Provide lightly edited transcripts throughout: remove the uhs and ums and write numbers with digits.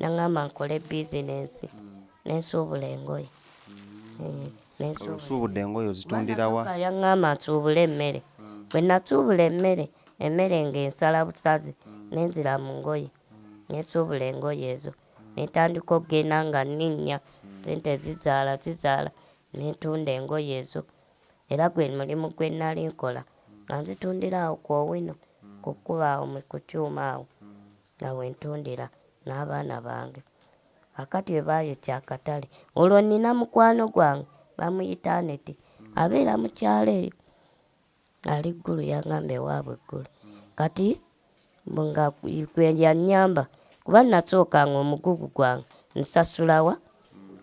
nangamba nkole bizinensi nensuubula engoye. Osuubudde engoye ozitundira wa? Yaŋŋamba nsuubule emmere. Bwe nasuubula emmere ng'ensala busazi nenzira mu ngoye nensuubula engoye ezo nentandika okugenda nga nninnya sente zizaala nentunda engoye ezo. Era gwe mulimu gwe nali nkola nga nzitundira awo ku Owino ku kkuba awo ku kyuma awo nga wentundira n'abaana bange. Akati bwe baayokya akatale olwo nnina mukwano gwange bamuyita Aneti abeera mu kyalo eyo ali ggulu yaŋŋamba ewaabwe eggulu. Kati nga gwe yannyamba kuba nasookanga omugugu gwange nsasulawa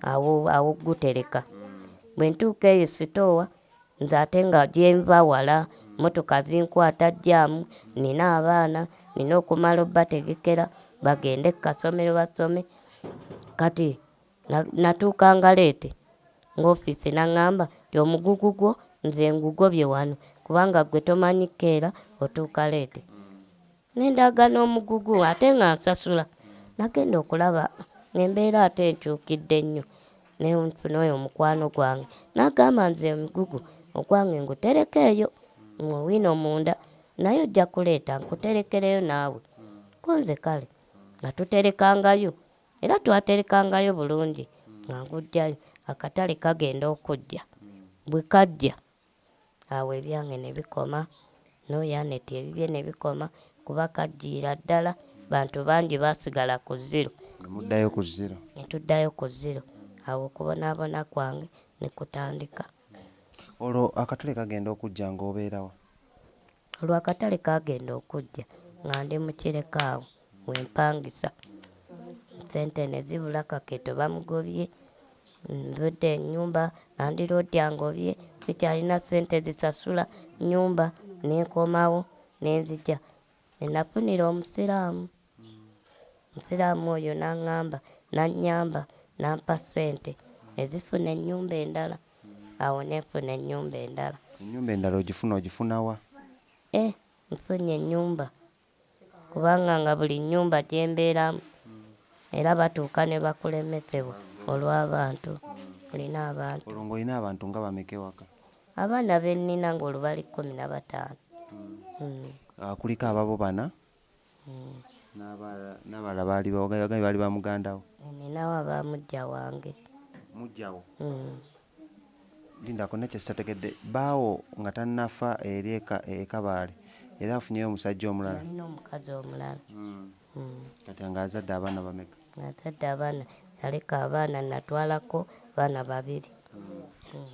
awo gutereka. Bwe ntuuka eyo sitoowa nze ate nga gyenva wala motoka zinkwata jjaamu nina abaana nina okumala obbategekera bagende ku kasomero basome. Kati natuukanga leete ng'ofiisi naŋŋamba ti omugugu gwo nze ngugobye wano kubanga gwe tomanyi keera otuuka leete. Nendaga n'omugugu ate nga nsasula. Nagenda okulaba embeera ate enkyukidde nnyo nenfuna oyo mukwano gwange n'agamba nze omugugu ogwange ngutereka eyo mu Owino munda naye ojja kuleeta nkuterekereyo naawe. Konze kale nga tuterekangayo era twaterekangayo bulungi nga ngujjayo akatale kagenda okujja. Bwe kajja awo ebyange ne bikoma n'oyo Aneti ebibye ne bikoma kuba kajjiira ddala bantu bangi baasigala ku zero. Muddayo ku zero. Ne tuddayo ku zero awo okubonaabona kwange ne kutandika. Olwo akatale kagenda okujja ng'obeerawa? Olwo akatale kagenda okujja nga ndi mu kireka awo wempangisa. Sente ne zibula Kaketo bamugobye, nvudde ennyumba landiroodi angobye sikyalina sente zisasula nnyumba nenkomawo nenzija. Nenafunira omusiraamu. Omusiraamu oyo n'aŋŋamba nannyamba nampa sente ezifuna ennyumba endala. Awo nenfuna ennyumba endala. Ennyumba endala ogifuna wa? Nfunye ennyumba kubanga nga buli nnyumba gyembeeramu era batuuka ne bakulemesebwa olw'abantu. Olina abantu. Olwo ng'olina abantu nga bameka ewaka? Abaana be nnina ng'olwo bali 15. Kuliko ababo bana n'abalala baali ba mugandawo? Ninawo abamujja wange. Mujjawo? Lindako nekyesitategedde baawo nga tannafa eri ekabaale era afunyeyo omusajja omulala? Alina omukazi omulala. Kati nga azadde abaana bameka? Azadde abaana yaleka abaana natwalako baana 2.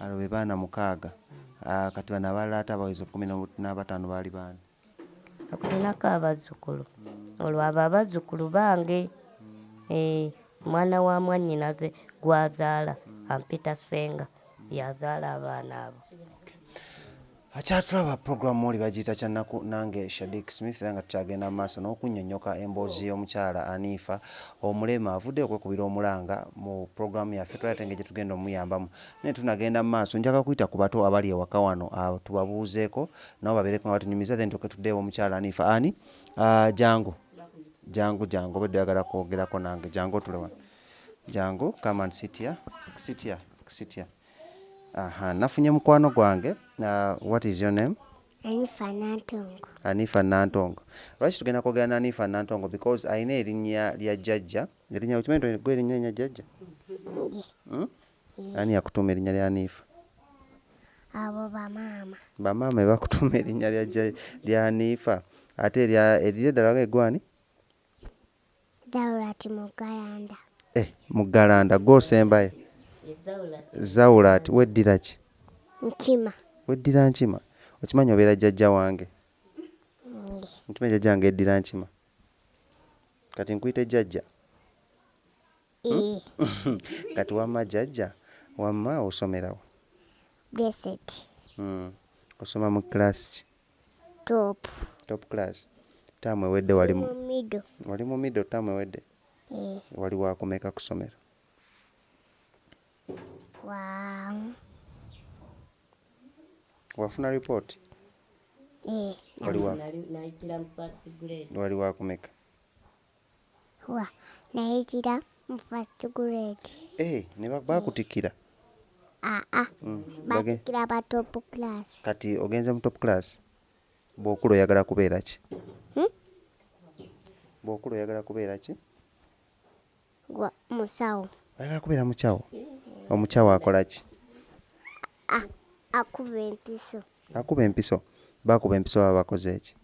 Alo be baana 6. Kati bano abalala ate abaweze 15 baali baani? Okulinako abazzukulu. Olwo abo abazzukulu bange. Mwana wa mwannyinaze gwazaala ampita Ssenga yazaala abaana abo. Akyatulaba programu oli bagiyita Kyannaku nange Shadik Smith era nga tukyagenda mu maaso n'okunnyonnyoka emboozi y'omukyala Anifa omulema avudde okwekubira omulanga mu programu yaffe twali ate engeri gye tugenda omuyambamu. Naye tunagenda mu maaso njagala kuyita ku bato abali ewaka wano tubabuuzeeko nabo babeereko nga batunyumiza then tuddeewo omukyala Anifa. Ani jangu obadde oyagala kwogerako nange jangu otule wano jangu come and sit here. Nafunye mukwano gwange. What is your name? Anifa Nantongo. Lwaki tugenda kwogera na Anifa Nantongo? Because ayina erinnya lya jjajja. Erinnya ukimanyi gwe erinnya lya jjajja? Ani yakutuuma erinnya lya Anifa? Abo bamaama. Bamaama be bakutuuma erinnya lya Anifa. Ate erire ddala gwani? Zawulati Mugalanda. Mugalanda gw'osembayo? Zawulati weddira ki? Nkima. Weddira nkima? Okimanyi obeera jjajja wange? Okimanyi jjajja wange eddira nkima? Kati nkuyite jjajja? Kati wamma jjajja? Wamma osomerawo? Blessed. Osoma mu class ki? Top class. Taamu ewedde wali mu middle taamu ewedde? Wali wakumeka ku ssomero? Wafuna report? Wali wakumeka? nayitira mu first grade. Ne bakutikira. Batikira ba top class. Kati ogenze mu top class. Bw'okula oyagala kubeera ki? Bw'okula oyagala kubeera ki? Musawo. Oyagala kubeera mukyaawo? Omukyaawo akola ki? Akuba empiso. Akuba empiso. Bakuba empiso baba bakoze ki?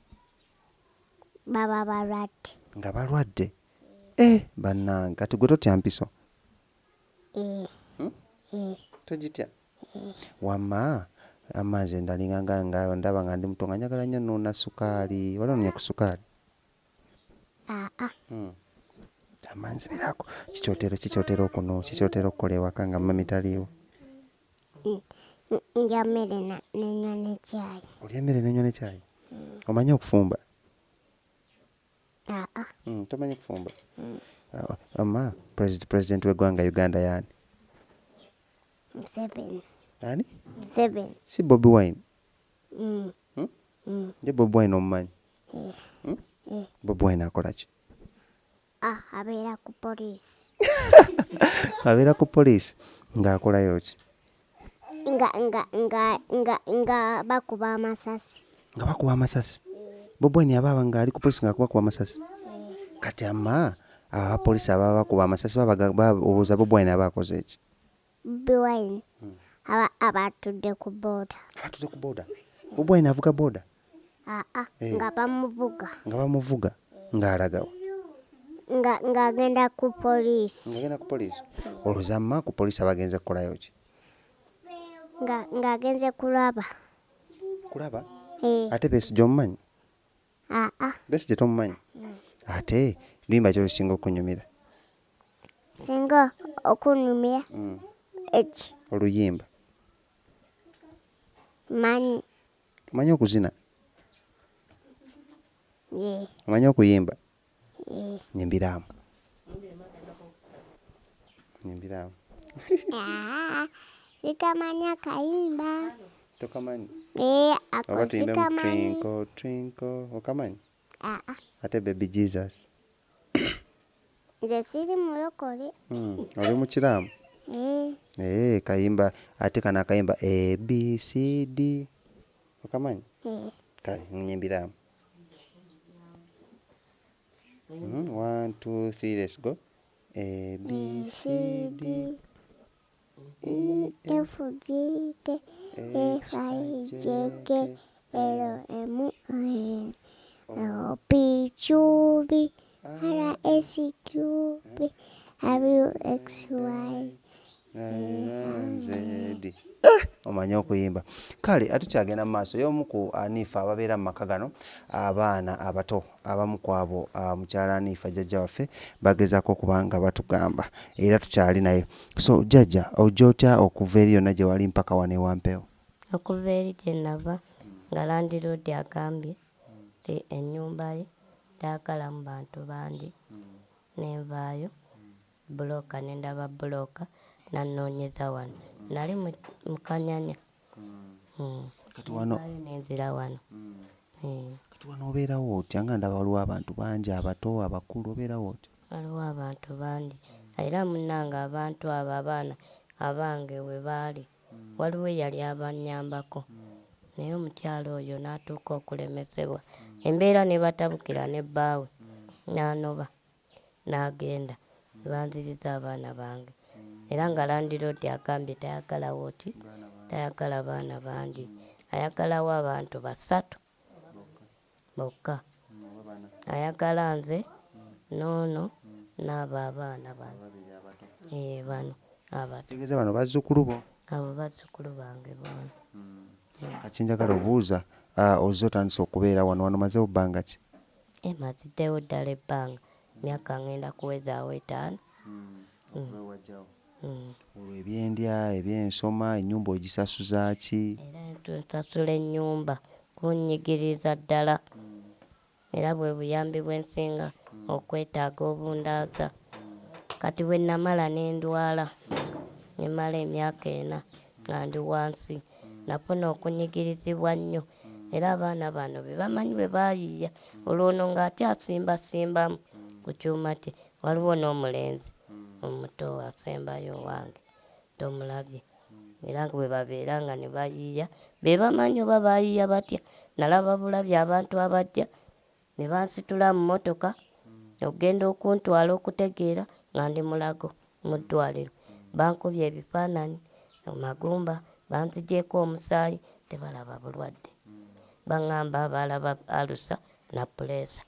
Baba balwadde. Nga balwadde? Bannange kati gwe totya mpiso? Togitya? Wamma amazzi ndalinga nga ndaba nga ndi muto nga njagala nnyo nnuuna sukaali. Wali onoonya ku sukaali? Amanzi biraako. Kikyotera okukola ewaka nga mami taliiwo? Ndya mmere nenywa ne caayi. Olya emmere nenywa ne caayi? Omanyi okufumba? Tomanyi kufumba? Amma president w'eggwanga Uganda yaani? Museveni. Ani? Museveni. Si Bobi Wine? Ye Bobi Wine omumanyi? Bobi Wine akola ki? Abeera ku poliisi. Abeera ku poliisi ng'akolayo ki? Nga bakuba amasasi. Nga bakuba amasasi? Bobi Wine yaba nga ali ku poliisi ng'akubakuba amasasi? Kati amma abapoliisi ababa bakuba amasasi babuuza Bobi Wine aba akoze ki? Bobi Wine abatudde ku booda. Abatudde ku booda? Bobi Wine avuga booda? Nga bamuvuga. Nga bamuvuga ng'alagawa? Ng'agenda ku poliisi. Ng'agenda ku poliisi? Olowooza amma ku poliisi abagenze kukolayo ki? Ng'agenze kulaba. Kulaba? Ate Besigye omumanyi? Besigye tomumanyi? Ate luyimba ki olusinga okunyumira? Singa okunyumira eki? Oluyimba. Manyi. Omanyi okuzina? Omanyi okuyimba? Nyimbiramu. Nyimbiramu. Sikamanya kayimba. Tokamanyi? Ako sikamanyi. Twinkle twinkle okamanyi? Ate baby Jesus? Nze siri mulokole. Oli mukiraamu? Kayimba ate kana akayimba ABCD okamanyi? Kale nyimbiramu. 1 2 3 let's go. ABCD EFGT FIJK LMN OPQB RSQB WXY Z. Omanyi okuyimba. Kale atukyagenda mu maaso y'omu ku Anifa ababeera mu maka gano abaana abato abamu ku abo mukyala Anifa jjajja waffe bagezaako okuba nga batugamba era tukyali naye. So jjajja ojja otya okuva eri yonna gye wali mpaka wano ewampeewo? Okuva eri gye nava nga landiroodi agambye nti ennyumba ye taakala mu bantu bangi nenvaayo bulooka ne ndaba bulooka nannoonyeza wano. Nali mu Kanyanya. Kati wano nenzira wano. Kati wano obeerawo otya nga ndaba waliwo abantu bangi abato abakulu obeerawo otya? Waliwo abantu bangi era munnange abantu abo abaana abange we baali waliwo eyali abannyambako naye omukyalo oyo n'atuuka okulemesebwa embeera ne batabukira ne bbaawe n'anoba n'agenda banziriza abaana bange era nga landiroodi agambye tayagalawo ki tayagala baana bangi ayagalawo abantu 3 bokka ayagala nze noono n'abo abaana bano bano abato tegeeza bano bazzukulu bo? abo bazzukulu bange boona. Kati njagala obuuza ozze otandise okubeera wano mazeewo bbanga ki? Maziddewo ddala ebbanga myaka ngenda kuwezaawo 5. Olwo ebyendya ebyensoma ennyumba ogisasuza ki? Era nsasula ennyumba kunnyigiriza ddala era bwe buyambi bwensinga okwetaaga obundaaza. Kati bwe namala ne ndwala nemala emyaka 4 nga ndi wansi nafuna okunyigirizibwa nnyo era abaana bano be bamanyi bwe baayiiya olwono ng'ate asimbasimbamu ku kyuma kye waliwo n'omulenzi omuto asembayo wange tomulabye era nga bwe babeera nga ne bayiiya be bamanyi oba bayiiya batya. Nalaba bulabye abantu abajja ne bansitula mu mmotoka okugenda okuntwala okutegeera nga ndi Mulago mu ddwaliro. Bankubye ebifaananyi amagumba banzigyeko omusaayi tebalaba bulwadde. Baŋŋamba balaba alusa na puleesa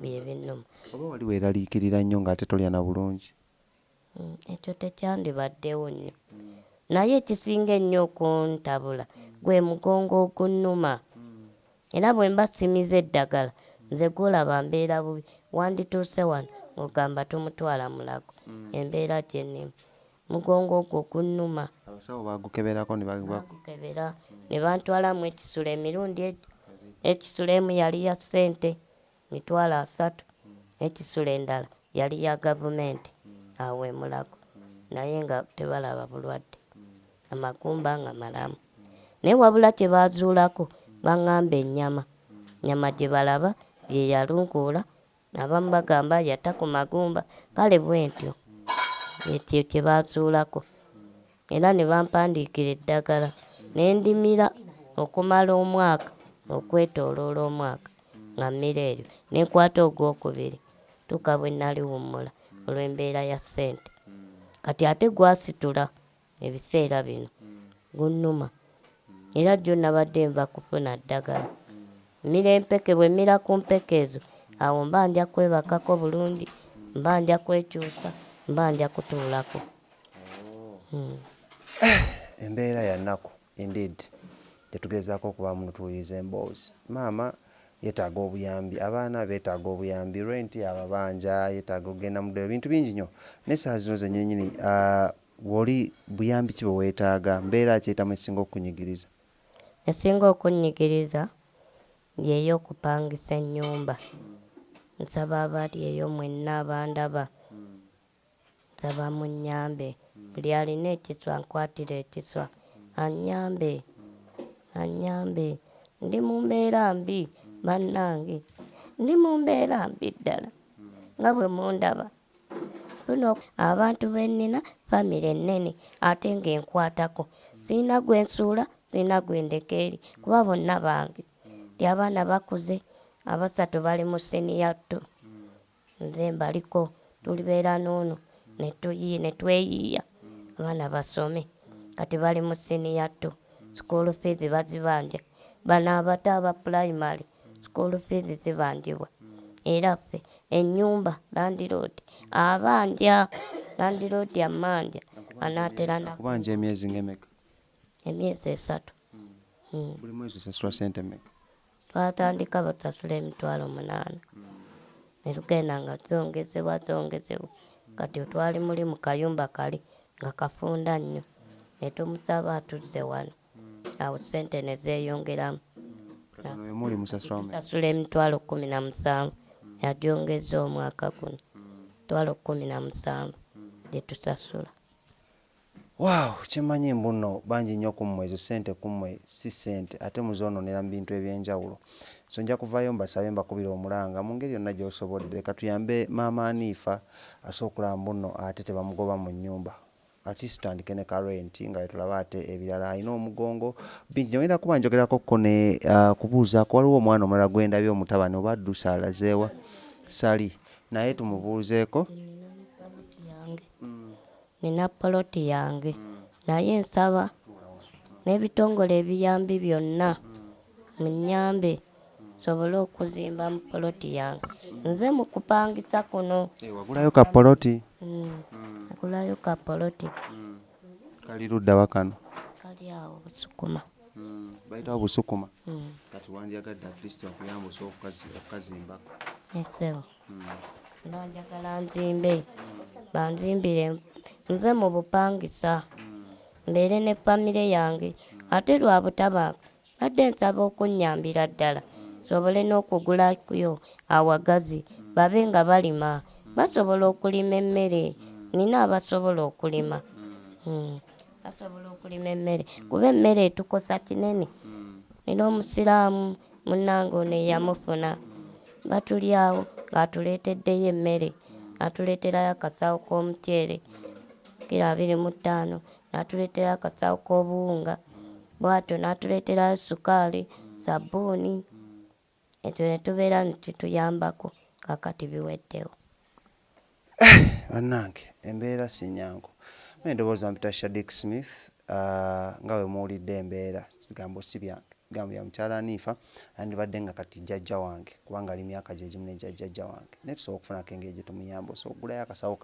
bye binnuma. Oba wali weeraliikirira nnyo ng'ate tolya na bulungi? Ekyo tekyandibaddewo nnyo. Naye ekisinga ennyo okuntabula gwe mugongo ogunnuma. Era bwe mba simize eddagala nze gwolaba mbeera bubi. Wandituuse wano ng'ogamba tumutwala Mulago. Embeera gye nnimu. Mugongo ogwo gunnuma. Abasawo baagukeberako ne bagukebera ne bantwalamu ekisulo emirundi egyo. Ekisulo emu yali ya ssente mitwalo 3, ekisulo endala yali ya gavumenti awo e Mulago. Naye nga tebalaba bulwadde. Amagumba nga malamu. Naye wabula kye baazuulako baŋŋamba ennyama gye balaba bye yalunguula. Abamu bagamba yatta ku magumba. Kale bwentyo ekyo kye baazuulako. Era ne bampandiikira eddagala ne ndimira okumala omwaka okwetooloola omwaka nga mmira eryo. Ne nkwata ogwokubiri tuuka bwe nali wummula olw'embeera ya ssente. Kati ate gwasitula ebiseera bino gunnuma. Era jjo nabadde nva kufuna ddagala. Mmira empeke bwe mmira ku mpeke ezo awo mba nja kwebakako bulungi, mba nja kwekyusa, mba nja kutuulako. Embeera ya nnaku indeed tetugezaako okuba mutuuyiriza emboozi. Maama yeetaaga obuyambi, abaana beetaaga obuyambi, rent ababanja, yeetaaga okugenda mu ddwaliro, bintu bingi nnyo. N'essaawa zino zennyini woli buyambi ki bwe weetaaga? Mbeera ki etamu esinga okunyigiriza? Esinga okunyigiriza y'ey'okupangisa ennyumba. Nsaba abali eyo mwenna abandaba, nsaba munnyambe. Buli alina ekiswa nkwatira ekiswa annyambe. Ndi mu mbeera mbi bannange, ndi mu mbeera mbi ddala nga bwe mundaba. Abantu be nnina famire ennene ate ng'enkwatako. Sirina gwe nsuula, sirina gwe ndeka eri kuba bonna bange. Ndi abaana bakuze, 3 bali mu siniya 2. Nze mbaliko tulibeera n'ono ne tweyiiya abaana basome. Kati bali mu siniya 2. School fees bazibanja. Bano abato aba primary school fees zibanjibwa. Era ffe ennyumba landiroodi abanja, landiroodi amanja anaatera na kubanja emyezi ng'emeka? Emyezi 3. Buli mwezi osasula ssente mmeka? Twatandika basasula emitwalo 8. Ne lugenda nga zongezebwa. Kati twali muli mu kayumba kali nga kafunda nnyo. Ne tumusaba atuzze wano. Awo ssente ne zeeyongeramu. Muli musasula mmeka? Sasula emitwalo 17. Yagyongeza omwaka guno. Emitwalo 17 gye tusasula. Wow, kyemmanyi mbuno bangi nnyo ku mmwe, ezo ssente ku mmwe si ssente ate muzoononera mu bintu eby'enjawulo. So nja kuvaayo mbasabe mbakubira omulanga mu ngeri yonna gy'osobodde. Leka tuyambe maama Anifa asookulaba mbuno ate tebamugoba mu nnyumba. Ati tutandike ne karenti nga tulaba ate ebirala. Alina omugongo bingi nyongera kuba njogerakokko ne kubuuzaako. Waliwo omwana omulala gwe ndabye omutabani oba addusa alazeewa sali naye tumubuuzeeko. Nina poloti yange naye nsaba n'ebitongole ebiyambi byonna munnyambe nsobole okuzimba mu poloti yange. Nze mu kupangisa kuno. Wagulayo ka poloti? Nagulayo ka poloti. Kali ludda wa kano? Kali awo Busukuma. Bayitawo Busukuma? Kati wandyagadde at least okuyamba osobola okukazimbako? Esebo. Njagala nzimbe. Banzimbire nve mu bupangisa. Mbeere ne famire yange. Ate lwa butabangu badde nsaba okunnyambira ddala. Sobole n'okugulayo awagazi babe nga balima. Basobola okulima emmere. Nina abasobola okulima. Basobola okulima emmere. Kuba emmere etukosa kinene. Nina omusiraamu munnange ono eyamufuna. Batuli awo ng'atuleeteddeyo emmere. n'atuleeterayo akasawo k'omutyere kilo 25, n'atuleeterayo akasawo k'obuwunga, bw'atyo n'atuleeterayo sukaali, sabbuuni. Ekyo ne tubeera nekituyambako, kaakati biweddewo. Bannange embeera si nnyangu. Ndowooza mpita Shadick Smith nga bwe muwulidde embeera, bigambo si byange, bigambo bya mukyala Anifa, andibadde nga kati jjajja wange kubanga ali myaka gye gimu ne jjajja wange. Naye tusobola okufunako engeri gye tumuyamba. Osobola okugulayo akasawo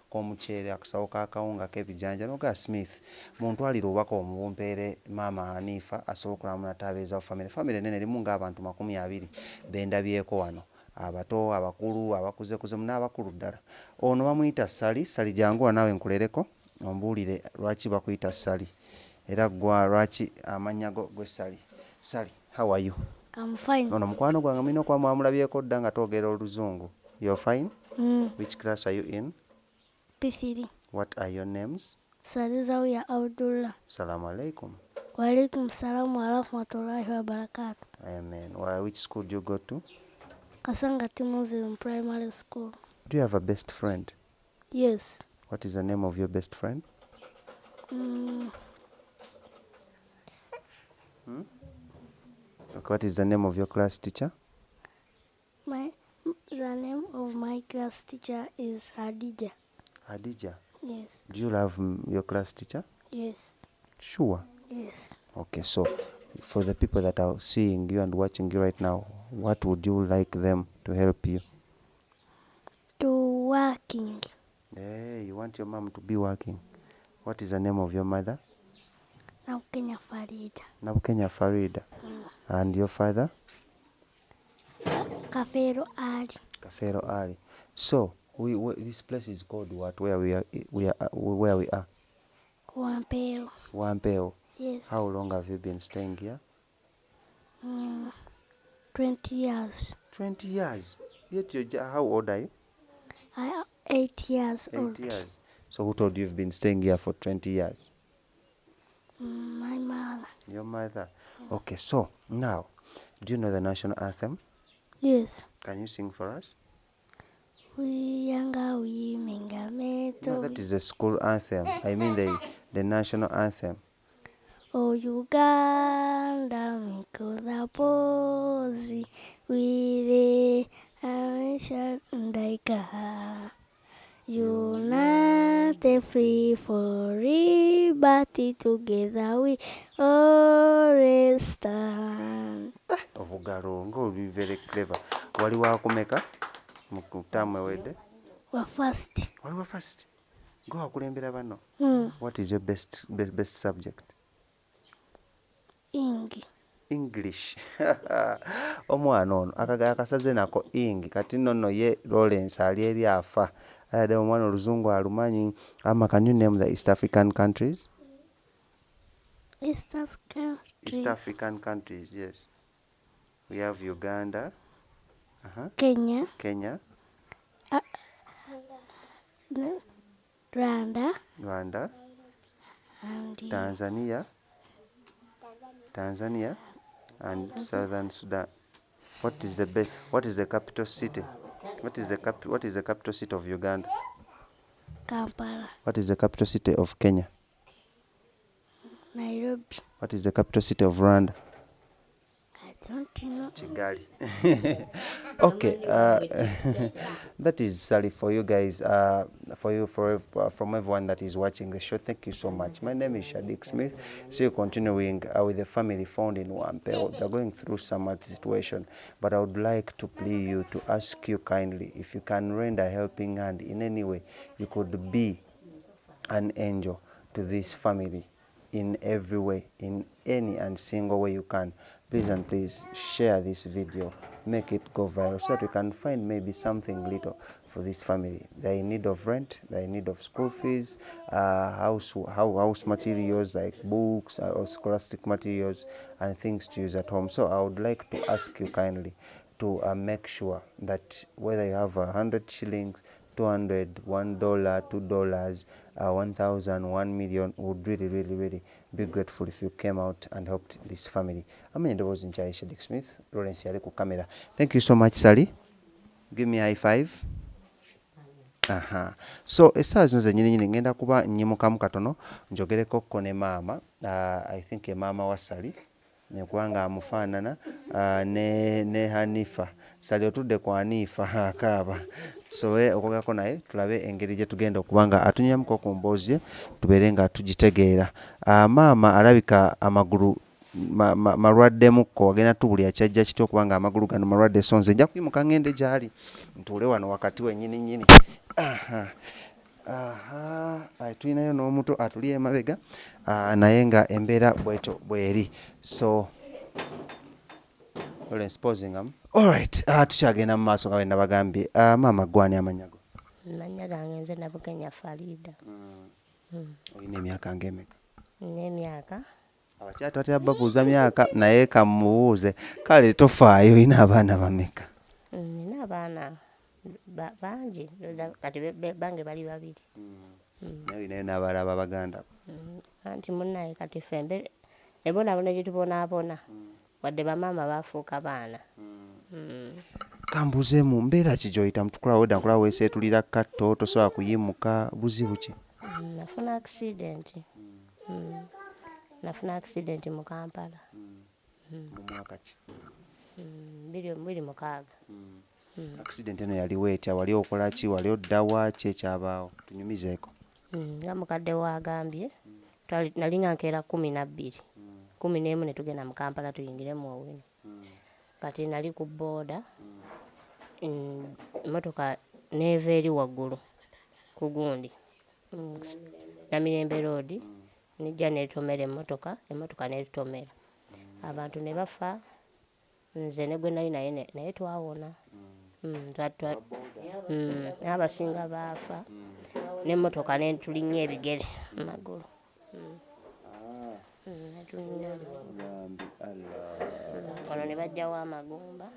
k'omuceere, akasawo k'akawunga k'ebijanja n'ogaa Smith muntwalire obubaka omubumpeere maama Anifa asobole okulamu n'ataabeezawo famire nene erimu ng'abantu 20 bendabyeko wano. Abato, abakulu, abakuze n'abakulu ddala. Ono bamuyita Sali. Sali janguwa naawe nkulereko ombuulire lwaki bakuyita Sali era gwa lwaki amannya gwe Sali. Sali, how are you? I'm fine. Ono mukwano gwange mulina okuba mwamulabyeko dda nga twogera Oluzungu. You're fine? Which class are you in? P3. What are your names? Salizawiya Abdullah. Salamu alaikum. Wa alaikum salam wa rahmatullahi wa barakatuh. Amen. Which school do you go to? Kasangati Muslim Primary School. Do you have a best friend? Yes. What is the name of your best friend? Okay, what is the name of your class teacher? The name of my class teacher is Hadija. Hadija. Yes. Do you love your class teacher? Yes. Sure. Yes. Okay, so for the people that are seeing you and watching you right now, what would you like them to help you? To working. Hey, you want your mom to be working. What is the name of your mother? Nabukenya Farida. Nabukenya Farida. And your father? Kafero Ali. Kafero Ali. So, this place is called what? Where we are? Where we are? Wampeo. Wampeo. Yes. How long have you been staying here? 20 years. 20 years. Yet how old are you? I am 8 years 8 old. years. So who told you you've been staying here for 20 years? My mother. Your mother. Okay, so now, do you know the national anthem? Yes. Can you sing for us? We younger women No, that is the school anthem. I mean the national anthem. Oh Uganda mikola pozi wile ameshandaika United free for liberty together we all stand. Obugalo ng'oli very clever. Wali wakumeka mu kutamu ewedde? Wa first. Wali wa first? Go wakulembera bano. What is your best subject? English. Omwana ono akasaze nako ing kati nno ye Lawrence ali eri afa. Ayade omwana oluzungu alumanyi. Can you name the East African countries? East African countries, yes. We have Uganda. Kenya. Rwanda. And Tanzania and Southern Sudan. What is the capital city? What is the capital city of Uganda? Kampala. What is the capital city of Kenya? Nairobi. What is the capital city of Rwanda? I don't know. Kigali. Okay, that is sorry for you guys, from everyone that is watching the show. Thank you so much. My name is Shadick Smith. So you're continuing with the family found in Wampeo. They're going through some situation, but I would like to plead you to ask you kindly if you can render a helping hand in any way. You could be an angel to this family in every way, in any and single way you can. Please and please share this video, make it go viral so that we can find maybe something little for this family. They're in need of rent, they're in need of school fees, house materials like books or scholastic materials and things to use at home. So I would like to ask you kindly to make sure that whether you have 100 shillings, 200, $1, $2, 1,000, 1 million, would really be grateful if you came out and helped this family. It was in Shadick Smith, Lawrence yali ku camera. Thank you so much, Sally. Give me a high five. Aha. So essaawa zino zennyini ngenda kuba nnyimukamu katono njogerekokko ne maama I think maama wa Sali nekubanga amufaanana ne Hanifa. Sali otudde ku Hanifa akaaba tusobole okwogako naye tulabe engeri gye tugenda okuba nga atunywamuko ku mboozi ye tubeere nga tugitegeera. Maama alabika amagulu malwaddemukko wagenda tubulya kyajja kitya okuba nga amagulu gano malwadde, so nze nja kuyimuka ngende gy'ali ntuule wano wakati wennyini. Tulinayo n'omuto atuli emabega naye nga embeera bwetyo bweri, so alright, tukyagenda mu maaso nga bwe nabagambye. Maama gwani amannya go? Amannya gange nze Nabukenya Farida. Olina emyaka ng'emeka? N'emyaka abakyala twatera babuuza myaka naye kamubuuze, kale tofaayo, olina abaana bameka? nina abaana bangi kati bange bali babiri. Naye olinayo n'abalala babaganda? Anti munnaye kati ffe ebonaabona gye tubonaabona wadde bamaama baafuuka baana. Kambuzeemu mbeera ki gy'oyita mutukula wedda nkula weeseetulira katto tosobola kuyimuka, buzibu ki? Nafuna accident. Nafuna accident mu Kampala. Mu mwaka ki? 2006. Accident eno yaliwo etya? Wali okola ki? Wali oddawa ki ekyabaawo? Tunyumizeeko. Nga mukadde wagambye nali nga nkeera 12. 11 ne tugenda mu Kampala tuyingire mu Owino. Kati nali ku booda, emmotoka neeva eri waggulu ku gundi Namirembe Road, nijja neetomera emmotoka neetomera. Abantu ne bafa, nze ne gwe nali naye twawona. N'abasinga baafa, n'emmotoka netulinnya ebigere mu magulu. Wano ne bajjawo amagumba,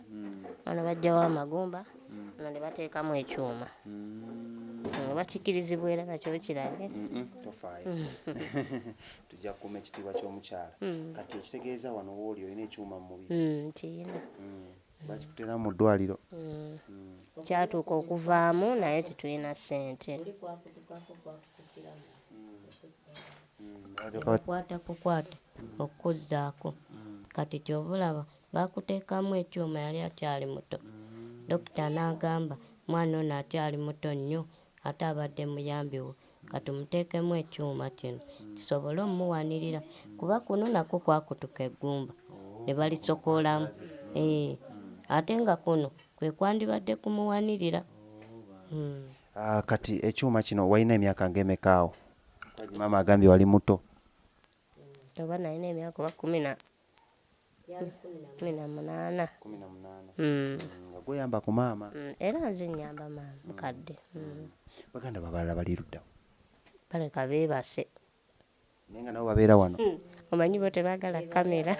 wano ne bateekamu ekyuma. Bakikirizibwa era nakyo kirage. Tofaayo. Tujja kukuuma ekitiibwa ky'omukyala. Kati ekitegeeza wano w'oli olina ekyuma mu mubiri? Kiyina. Bakikutera mu ddwaliro? Kyatuuka okuvaamu naye tetulina ssente. Kukwata okukuzzaako. Kati ky'obulaba baakuteekamu ekyuma yali akyali muto. Dokita n'agamba mwana ono akyali muto nnyo ate abadde muyambi wo, kati muteekemu ekyuma kino kisobole omuwanirira, kuba kuno nakwo kwakutuka eggumba ne balisokoolamu. Ate nga kuno kwe kwandibadde kumuwanirira. Kati ekyuma kino walina emyaka ng'emeka awo? Maama agambye wali muto. Oba nalina emyaka oba 18. Nga gweyamba ku maama? Era nze nnyamba maama mukadde. Baganda babalala bali luddawo? Baleka beebase. Naye nga nabo babeera wano? Omanyi bo tebaagala kamera.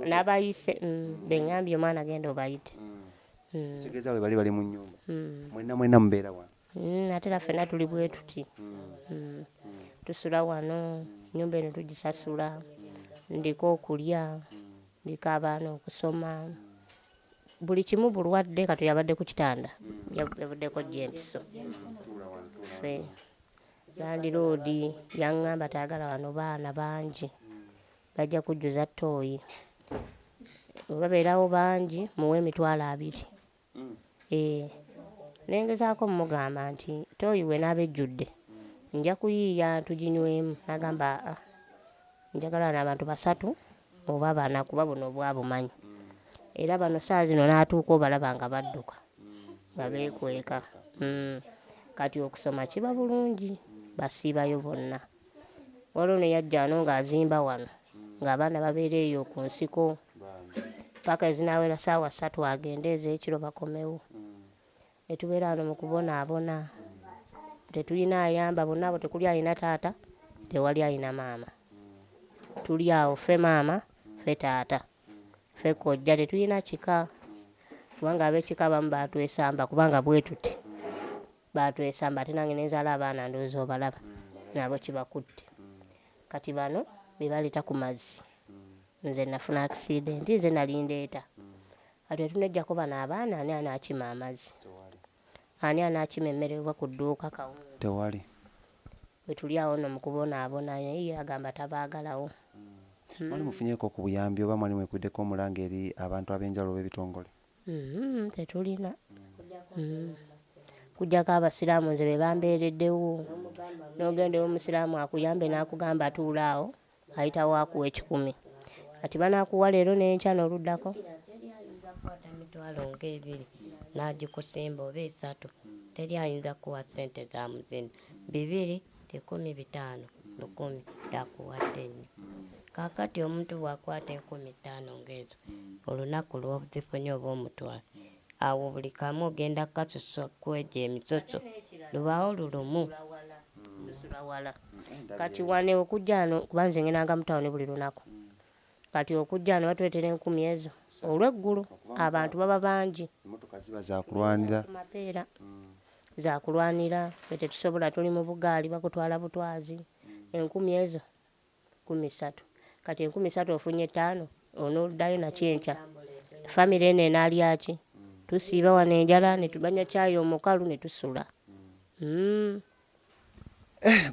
N'abayise beŋŋambye omwana agenda obayite. Kitegeeza we bali mu nnyumba? Mwenna mubeera wano? Ate era ffenna tuli bwe tuti. Tusula wano, nnyumba eno tugisasula, ndiko okulya, ndiko abaana okusoma. Buli kimu bulwadde kati yabadde ku kitanda, yavuddeko gy'empiso. Landiroodi yaŋŋamba tayagala wano baana bangi, bajja kujjuza ttooyi. Bwe babeerawo bangi muwe $20. Nengezaako mugamba nti ttooyi we naaba ejjudde nja kuyiiya tuginywemu. N'agamba njagala n'abantu 3 oba 4 kuba buno bwabumanyi. Era bano saa zino n'atuuka obalaba nga badduka nga beekweka. Kati okusoma kiba bulungi, basiibayo bonna. Waliwo ne yajja wano ng'azimba wano ng'abaana babeera eyo ku nsiko paka ezinaawera ssaawa 3 agende ez'ekiro bakomewo. Ne tubeera wano mu kubonaabona, tetulina ayamba, bonna abo tekuli alina taata, tewali alina maama. Tuli awo ffe maama, ffe taata, ffe kojja, tetulina kika. Kubanga ab'ekika abamu baatwesamba kubanga bwe tuti. Baatwesamba ate nange ne nzaala abaana ndowooza obalaba, nabo kibakutte. Kati bano be baleeta ku mazzi. Nze nafuna accident, nze nali ndeeta. Kati tunejjako bano abaana ani anaakima amazzi. ani anakima emmere oba ku dduuka kawunga tewali. bwe tuli awo nno mu kubonaabona ye agamba tabaagalawo. Mwali mufunyeeko ku buyambi oba mwali mwekuddeko omulanga eri abantu ab'enjawulo b'ebitongole? Tetulina. Kujjako abasiraamu nze be bambeereddewo. N'ogenda omusiraamu akuyambe n'akugamba tuula awo ayitawo akuwa 10. Kati banaakuwa leero n'enkya n'oluddako. Teri ayinza kukwata emitwalo ng'ebiri n'agikusimba oba 3. Teri ayinza kuwa ssente za muzinda 2, 15, 10 yakuwadde nne. Kaakati omuntu bw'akwata 15 ng'ezo olunaku lw'ozifunye oba omutwalo, awo buli kamu ogenda kukasusa kwejo emisoso lubaawo lulumu. Lusula wala. Kati wane okujja wano kuba nze ngendanga mu tawuni buli lunaku. Kati okujja wano batuleetera 10 ezo olw'eggulu abantu baba bangi. Emmotoka ziba za kulwanira. Mapeera za kulwanira bwe tetusobola tuli mu bugaali bakutwala butwazi 10 ezo 13. Kati 13 ofunye 5 onooddayo nakyenkya. Famire eno enaalya ki? Tusiiba wano enjala ne tubanya caayi omukalu ne tusula.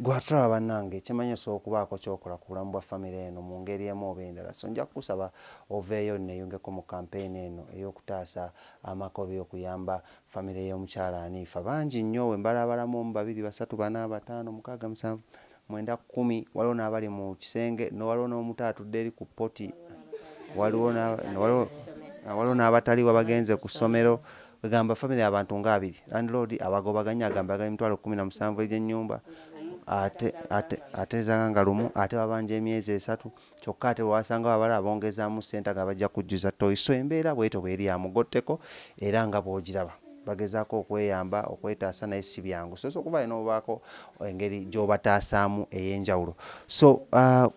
Gwatulaba bannange kimanyi osobola okubaako kyokola ku bulamu bwa famire eno mu ngeri emu oba endala. So nja kukusaba oveeyo neeyungeko mu kampeyini eno ey'okutaasa amakobi okuyamba famire y'omukyala Anifa. Bangi nnyo we mbalabalamu 2, 3, 4, 5, 6, 7, 9, 10. Waliwo n'abali mu kisenge, waliwo n'omuto atudde eri ku poti, waliwo n'abataliwo bagenze ku ssomero. Wegamba famire abantu nga 2. Landlord abagobaganya agamba agali 17,000 egy'ennyumba. Ate zanga lumu ate babanja emyezi 3 kyokka ate bwewasanga babala abongezaamu ssente nga bajja kujjuza toyi. So embeera bwetyo bweri amugotteko era nga bw'ogiraba bagezaako okweyamba okwetaasa naye si byangu. So okuba n'obaako engeri gy'obataasaamu ey'enjawulo. So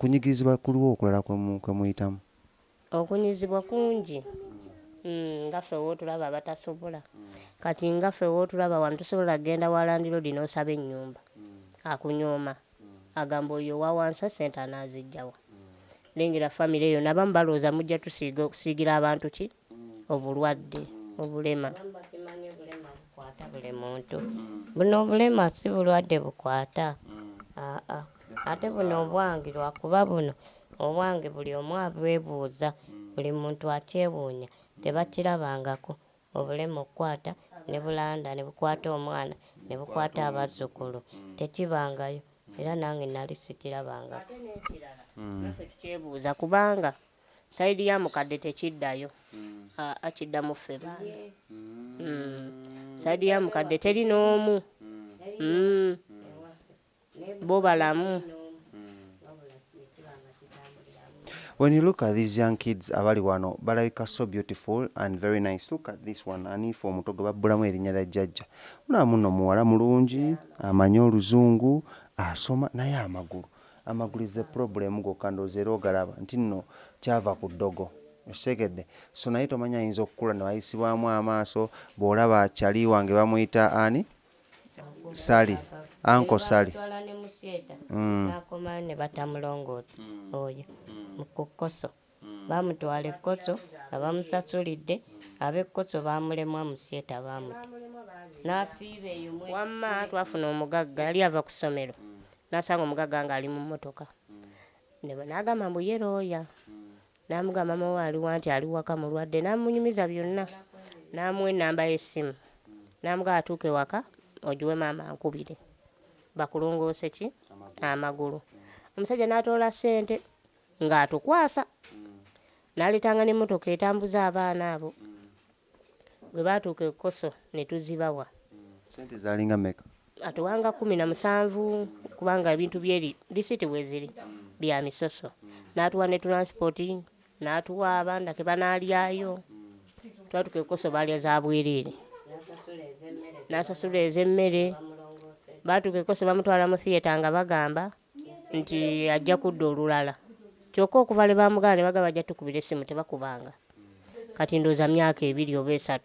kunyigirizibwa kuliwo okulala kwe muyitamu? Okunyizibwa kungi. Ngaffe wootulaba abatasobola. Kati ngaffe wootulaba wano tusobola genda wa landlord n'osaba ennyumba. Akunyooma agamba oyo wa wansi ssente anaazijjawa. Lengera famire eyo nabamu balowooza mujja tusiigira abantu ki? Obulwadde, obulema. Bukwata buli muntu. Buno obulema si bulwadde bukwata. Ate buno obwange lwakuba buno obwange buli omu abwebuuza, buli muntu akyewuunya, tebakirabangako. Obulema okukwata ne bulanda ne bukwata omwana ne bukwata abazzukulu tekibangayo era nange nali sikirabanga. Ate n'ekirala naffe tukyebuuza kubanga sayidi ya mukadde tekiddayo. Akidda mu ffe baana. Sayidi ya mukadde teri n'omu. Bo balamu. When you look at these young kids abali wano balabika so beautiful and very nice. Look at this one, Anifa omuto gwe babbulamu erinnya lya jjajja. Mulaba muno muwala mulungi, amanyi oluzungu, asoma naye amagulu is a problem gokka ndowooza era ogalaba nti nno kyava ku ddogo. Okitegedde? So naye tomanya ayinza okukula ne wayisibwamu amaaso. Bw'olaba kyali wange bamuyita ani? Sali. Anko Sali. N'akomayo ne batamulongoosa oyo ku kkoso. Bamutwala ekkoso nga bamusasulidde, ab'ekkoso baamulemwa musyeta baamuta. N'asiiba eyo wamma twafuna omugagga yali ava ku ssomero. N'asanga omugagga ng'ali mu mmotoka. N'agamba mbu ye looya. N'amugamba maama we aliwa nti ali waka mulwadde. N'amunyumiza byonna. N'amuwa ennamba y'essimu. N'amugamba atuuke waka ogiwe maama ankubire. Bakulongoose ki? Amagulu. Omusajja n'atoola ssente ng'atukwasa. N'aleetanga n'emmotoka etambuza abaana abo. Bwe baatuuka ekkoso ne tuzibawa. Ssente zaalinga mmeka? Atuwanga 17 kubanga ebintu byeri lisiti bwe ziri bya misoso. N'atuwa ne transport, n'atuwa abandake banaalyayo. Twatuuka ekkoso baalya za bwereere. N'asasula ez'emmere. Baatuuka ekkoso bamutwala mu theatre nga bagamba nti ajja kudda olulala. Kyokka okuva le bamugala ne bagamba bajja tukubira essimu tebakubanga. Kati ndowooza myaka 2 oba 3.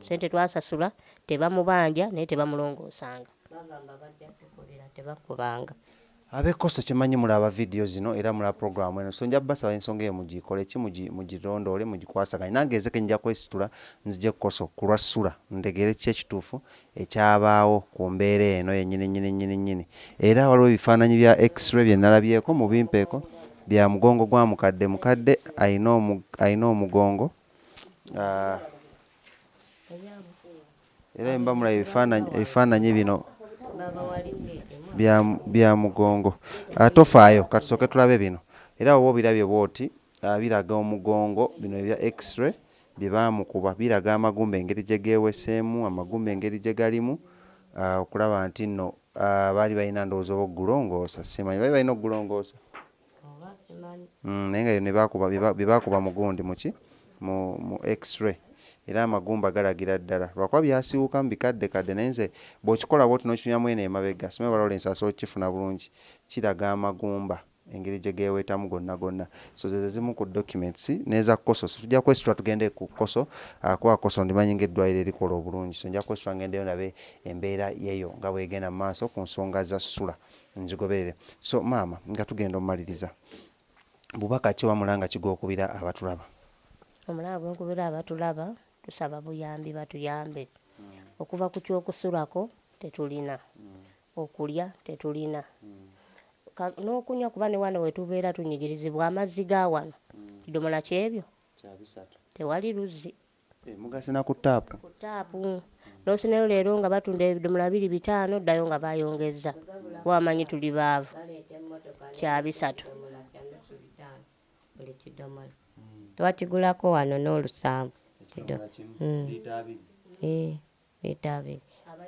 Ssente twasasula tebamubanja naye tebamulongoosanga. Bagamba bajja tukubira tebakubanga. Abekoso kimanyi mulaba video zino era mulaba program eno so nja basaba ensonga eyo mugikole ki mugirondole mugikwasaganye nange ezeke nja kwesitula nzije kukoso kulwasula ndegere ki ekituufu ekyabaawo ku mbeera eno yennyini era waliwo ebifaananyi bya x-ray bye nalabyeko mu bimpeeko bya mugongo gwa mukadde ayina omugongo era mba mulaba ebifaananyi bino bya mugongo. Tofaayo katusooke tulabe bino era oba obirabye bwoti biraga omugongo bino ebya x-ray bye baamukuba biraga amagumba engeri gye geeweseemu amagumba engeri gye galimu okulaba nti nno baali balina ndowooza oba oggulongoosa simanyi baali balina oggulongoosa naye nga bye baakuba mugundi mu x-ray era amagumba galagira ddala lwakuba byasiiwuka mu bikadde naye nze bw'okikola bwoti n'okinywamu eno emabega simanyi bala olensasa okifuna bulungi kiraga amagumba engeri gye geewetamu gonna so ze zimu ku documents n'eza koso tujja kwesitula tugende ku koso kuba koso ndimanyi ng'eddwaliro erikola obulungi so nja kwesitula ngendeyo nabe embeera yeeyo nga bwegenda mu maaso ku nsonga za ssula nzigoberere. So maama nga tugenda omumaliriza bubaka ki wamulanga kigwokubira abatulaba? Omulanga gwenkubira abatulaba tusaba buyambi batuyambe okuva ku kyokusulako tetulina okulya tetulina n'okunywa kuba ne wano wetubeera tunyigirizibwa amazzi ga wano kidomola kyebyo tewali luzzi mugasina ku taapu n'osineyo leero nga batunda ebidomola 2-5 ddayo nga bayongezza wamanyi tuli baavu $3 buli kidomola twakigulako wano n'olusambu liita 2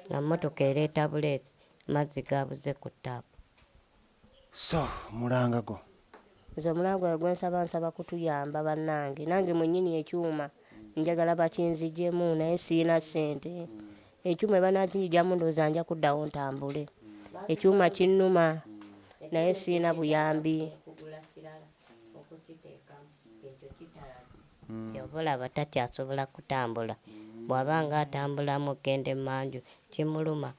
nga mmotoka ereeta buleesi amazzi gabuze ku taapu. So mulanga go nze omulanga gwensaba kutuyamba bannange nange mwennyini ekyuma njagala bakinzijjemu naye siina ssente ekyuma ebanakinjijjamu ndowooza nja kuddawo ntambule ekyuma kinnuma naye siina buyambi obalaba takyasobola kutambula bw'abanga atambulamu okende manju kimuluma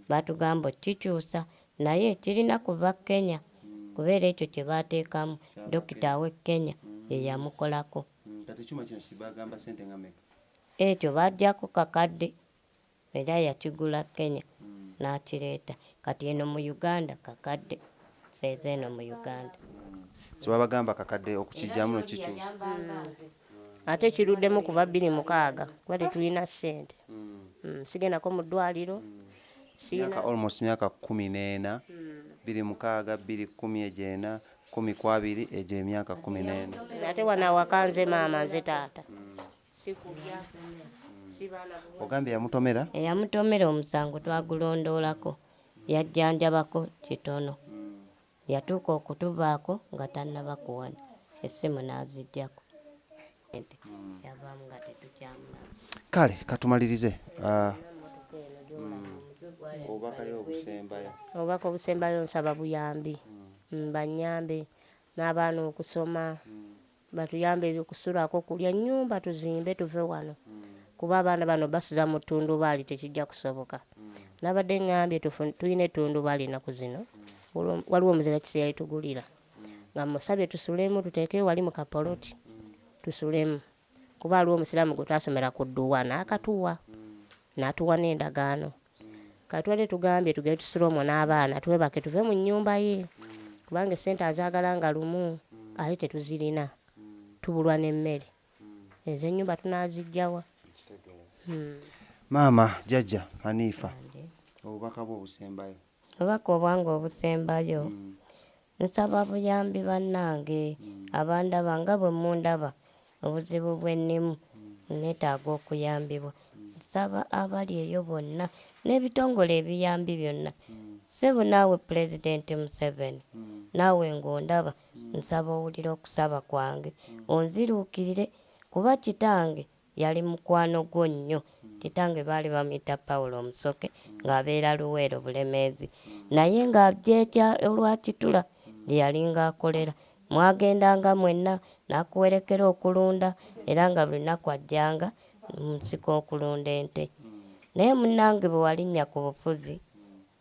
batugamba kikyusa naye kirina kuva Kenya kubeera ekyo kye baateekamu dokita w'e Kenya ye yamukolako ekyo bajjako kakadde era yakigula Kenya n'akireeta kati eno mu Uganda kakadde seeza eno mu Uganda so babagamba kakadde okukijjamu nokikyusa ate kiruddemu kuva 26 kuba tetulina ssente sigendako mu ddwaliro almost myaka 14 26 210 egyena 10 egyo emyaka 14 ate wana wakanze maama nze taata sikulya sibaana ogambye yamutomera eyamutomera omusango twagulondoolako yajjanjabako kitono yatuuka okutuvaako nga tannaba kuwana essimu n'aziggyako yavaamu nga tetukyamulaba. Kale katumalirize obubaka obusembayo nsaba buyambi banyambe n'abaana okusoma batuyambe ebyokusulako kulya nnyumba tuzimbe tuve wano kuba abaana bano basuza mu ttundubaali tekijja kusoboka nabadde ngambye tulina ettundubaali ennaku zino waliwo omuzira kisi yalitugulira nga musabye tusulemu tuteekeyo wali mu kapoloti tusulemu kuba aliwo omusiraamu gwe twasomera ku dduwa n'akatuwa n'atuwa n'endagaano katwale tugambye tugere tusule omwo n'abaana twebake tuve mu nnyumba ye kubanga essente azaagala nga lumu ate tetuzirina tubulwa n'emmere ezo ennyumba tunaazijjawa. Maama jjajja Hanifa obubaka bwo obusembayo? Obubaka obwange obusembayo nsaba buyambi bannange abandaba nga bwe mundaba obuzibu bw'ennimu neetaaga okuyambibwa nsaba abali eyo bonna n'ebitongole ebiyambi byonna ssebo naawe Pulezidenti Museveni naawe ng'ondaba nsaba owulira okusaba kwange onziruukirire kuba kitange yali mukwano gwo nnyo kitange baali bamuyita Pawulo Omusoke ng'abeera Luweero Bulemeezi naye ng'ajeetya olwakitula gye yalinga akolera mwagendanga mwenna n'akuwerekera okulunda era nga buli lunaku ajjanga mu nsiko okulunda ente naye munnange bwe walinnya ku bufuzi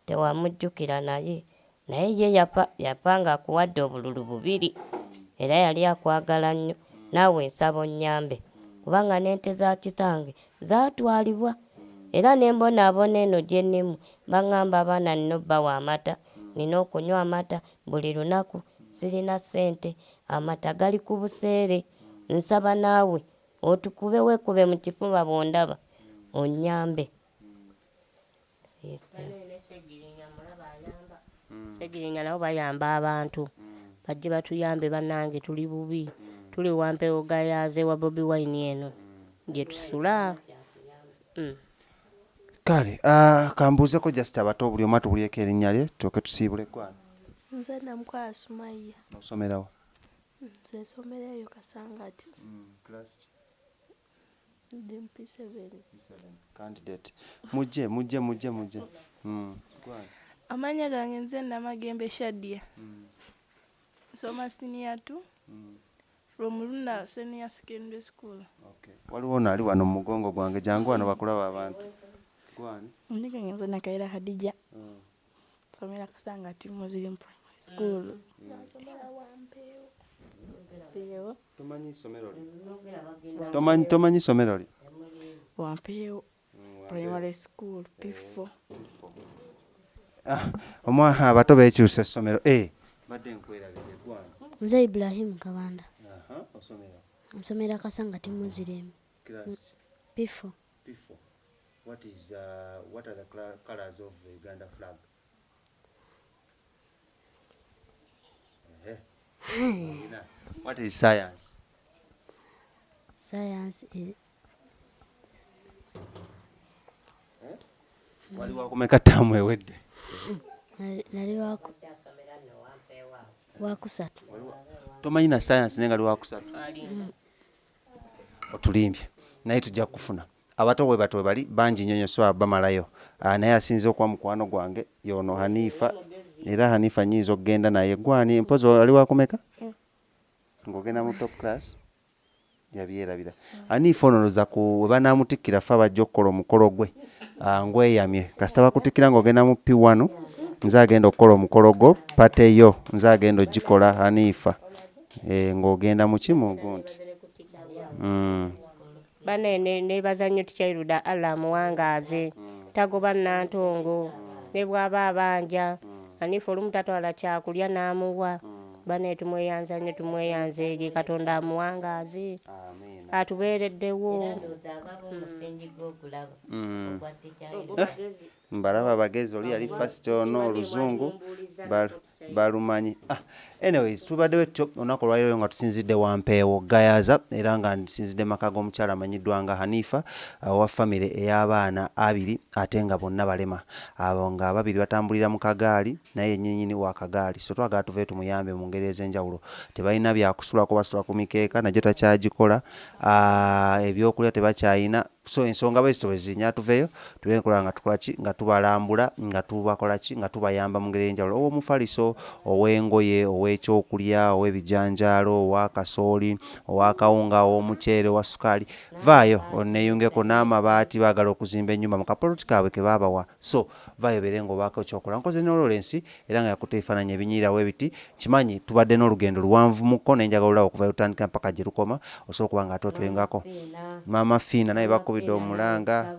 tewamujjukira naye naye ye yafa ng'akuwadde obululu bubiri era yali akwagala nnyo. Naawe nsaba onnyambe kubanga n'ente za kitange zaatwalibwa era ne mbonaabona eno gye nnimu baŋŋamba abaana nina obbawa amata, nina okunywa amata buli lunaku, sirina ssente, amata gali ku buseere. Nsaba naawe otukube weekube mu kifuba bw'ondaba onnyambe. Segirinya nabo bayamba abantu, bajje batuyambe bannange, tuli bubi, tuli wampeewo gayaaze wa Bobi Wine eno gye tusula. Kale kambuuzeko just abato buli omu atubulyeko erinnya lye tuoke tusiibule eggwanga. Nze Namukwaya Sumaiya. Osomerawo? Nze nsomerayo Kasangati. Class Ndi mu P7. Candidate. Mujje. Amanya gange nze Namagembe Shadia. Nsoma senior 2 from Luna Senior Secondary School. Okay. Waliwo naali wano mu mugongo gwange, jangu wano bakulaba abantu. Gwani? Ndika nze Nakaira Hadija. Nsomera Kasangati Muslim Primary School. Nsomera Wampeewo. Tomanyi somero li? Wampeewo Primary School P4. Omwana abato beekyusa essomero. Badde nkwerabire gwani? Nze Ibrahim Kabanda. Osomera? Nsomera Kasangati Muslim. Class P4. P4. What are the colors of the Uganda flag? What is science? Science is Waliwo akumeka ttaamu ewedde? nali wakusatu. Tomanyi na science naye nga li wakusatu? Otulimbye naye tujja kufuna. Abato bwe bato bali bangi nnyonyo so bamalayo. Naye asinze okuba mukwano gwange yono Hanifa, era Hanifa nyiiza okugenda naye. Gwani mpozi ali wakumeka? Ng'ogenda mu top class? Yabyerabira. Hanifa ono loza we banaamutikkira ffe abajja okukola omukolo gwe. Ngweyamye kasita bakutikkira ng'ogenda mu P1 nze agenda okukola omukolo gwo pateyo nze agenda ogikola Hanifa. Ng'ogenda mu kimu gunti. Banene ne bazannyo tukyairuda Allah muwangaaze tagoba Nantongo ne bw'aba abanja Hanifa olumu tatwala kyakulya n'amuwa. Bane tumweyanza nnyo, tumweyanze eri Katonda amuwangaaze atubeereddewo. Mbalaba abagezi oli yali first ono oluzungu balumanyi. Anyways tubadde wetyo olunaku olwaliro nga tusinzidde Wampeewo Gayaza era nga nsinzidde maka g'omukyala amanyiddwa nga Hanifa wa famire ey'abaana 2 ate nga bonna balema. Abo nga 2 batambulira mu kagaali naye yennyini wa kagaali. So twagala tuve tumuyambe mu ngeri ez'enjawulo. Tebalina byakusulako basula ku mikeeka najjo takyagikola. Ebyokulya tebakyayina. So ensonga bwezito bwezinya tuveyo tube nkola nga tukolaki nga tubalambula nga tubakolaki nga tubayamba mu ngeri enjawulo. Ow'omufaliso, ow'engoye, ow'ekyokulya, ow'ebijanjaalo, ow'akasooli, ow'akawunga, ow'omuceere, owa sukaali. Vaayo onneeyungeko n'amabaati baagala okuzimba ennyumba mu kapoloti kaabwe ke baabawa. So vaayo beere ng'obaako ekyokola. Nkoze ne Lawrence era nga yakutte ebifaananyi ebinyiirawo ebiti. Kimanyi tubadde n'olugendo luwanvumuko n'enjagala olaba okuva lutandika mpaka gye lukoma. Osobola okuba nga ate otwengako. Maama Fiina naye bakubidde omulanga.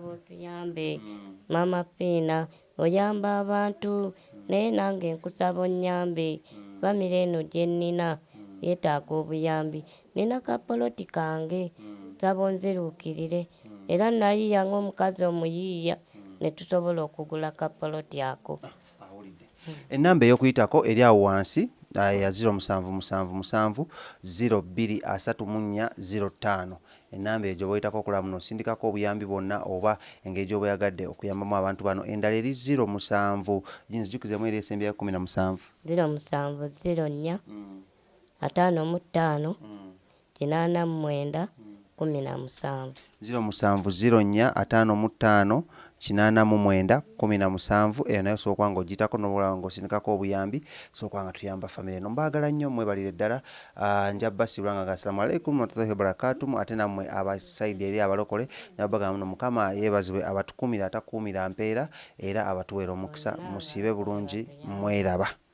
Maama Fiina oyamba abantu naye nange nkusaba onnyambe. Famire eno gye nnina yeetaaga obuyambi. Nina kapoloti kange nsaba onziruukirire era nayiiya ng'omukazi omuyiiya ne tusobola okugula kapoloti ako. Ennamba ey'okuyitako eri awo wansi ya 0777 023405. Ennamba egyo bw'oyitako okulaba muno osindikako obuyambi bwonna oba engeri gy'oba oyagadde okuyambamu abantu bano. Endala eri 07 ginzijukizemu eri esembya 17 0704 55 89 17 0704 55 89 17. Eyo nayo sooka nga ogitako n'obulaba ng'osindikako obuyambi sooka nga tuyamba famire eno. Mbaagala nnyo mwebalire ddala. Njabbasibwa nga assalamu alaikum warahmatullahi wabarakatuh. Ate nammwe abasaidi eri abalokole nabagamba muno Mukama yeebazibwe abatukuumira atakuumira mpeera era abatuweera omukisa. Musiibe bulungi mweraba.